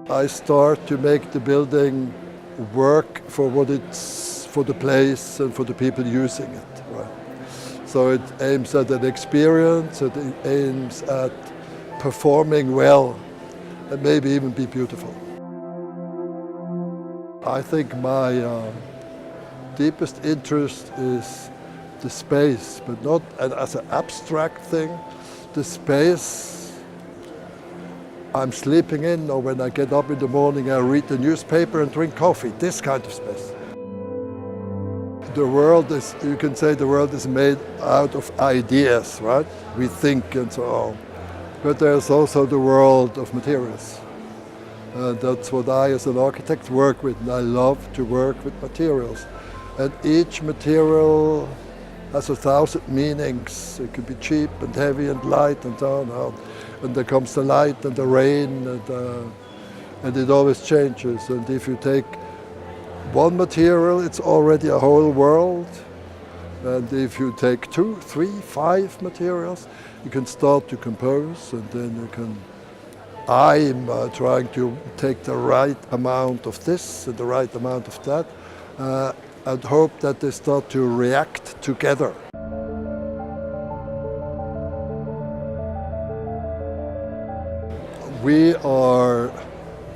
I start to make the building work for what it's, for the place and for the people using it. Right? So it aims at an experience, it aims at performing well and maybe even be beautiful. I think my deepest interest is the space, but not as an abstract thing. The space I'm sleeping in, or when I get up in the morning, I read the newspaper and drink coffee, this kind of space. The world is, you can say the world is made out of ideas, right? We think and so on. But there's also the world of materials. And that's what I, as an architect, work with. And I love to work with materials. And each material has 1,000 meanings. It could be cheap and heavy and light and so on. And there comes the light and the rain, and it always changes. And if you take one material, it's already a whole world. And if you take 2, 3, 5 materials, you can start to compose, and then you can. I'm trying to take the right amount of this and the right amount of that, and hope that they start to react together. We are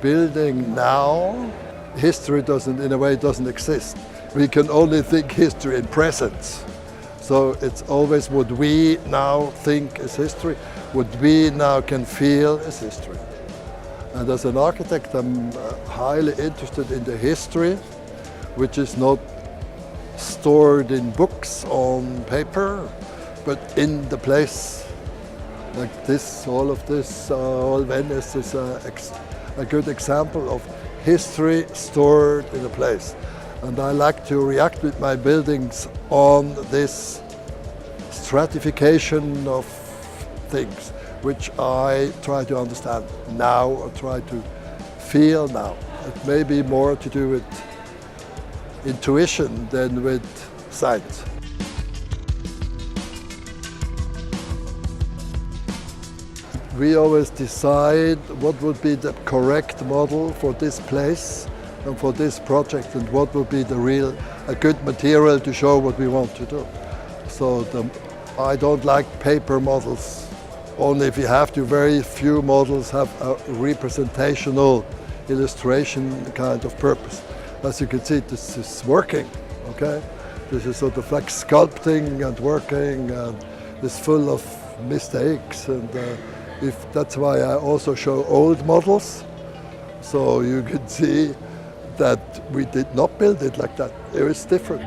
building now. History doesn't, in a way, doesn't exist. We can only think history in presence. So it's always what we now think is history, what we now can feel is history. And as an architect, I'm highly interested in the history, which is not stored in books on paper, but in the place. Like this, all of this, all Venice is a good example of history stored in a place. And I like to react with my buildings on this stratification of things, which I try to understand now, or try to feel now. It may be more to do with intuition than with science. We always decide what would be the correct model for this place and for this project, and what would be a good material to show what we want to do. So I don't like paper models. Only if you have to, very few models have a representational illustration kind of purpose. As you can see, this is working, okay? This is sort of like sculpting and working, and it's full of mistakes. And that's why I also show old models, so you can see that we did not build it like that. It was different.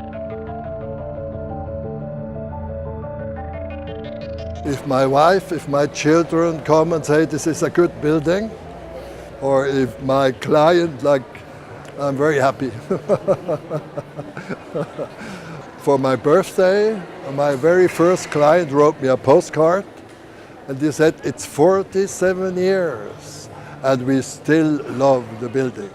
If my wife, if my children come and say this is a good building, or if my client, I'm very happy. For my birthday, my very first client wrote me a postcard, and he said, it's 47 years, and we still love the building.